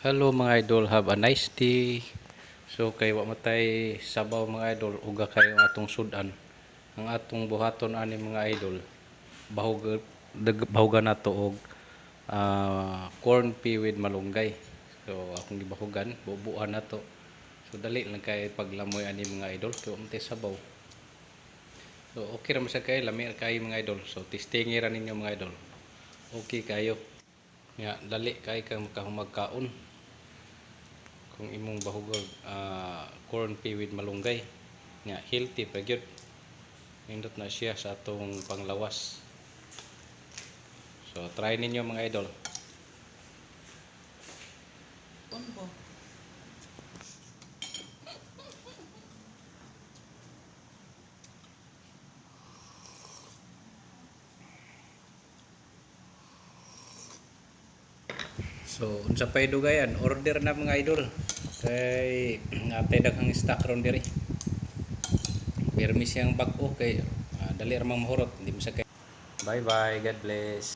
Hello mga idol, have a nice day. So kay wa matay sabaw mga idol, uga kayo atong sudan. Ang atong buhaton ani mga idol, bahugan nato og corn pea with malunggay. So akong gibahugan, bubuan nato. So dali lang kay paglamoy ani mga idol, kay wa matay sabaw. So okay ra man sa kay lami ra kay mga idol. So testingi ra ninyo mga idol. Okay kayo. Ya, dali kay kang magkaon kung imong bahugag corn pea with malunggay nga healthy pa gyud, nindot na siya sa atong panglawas. So try ninyo mga idol. So unsa pay dugayan, order na mga idol kay natay daghang stock ron diri. Permis siyang bag-o kay dali ra mang mahurot, hindi mo sa kay. Bye bye, God bless.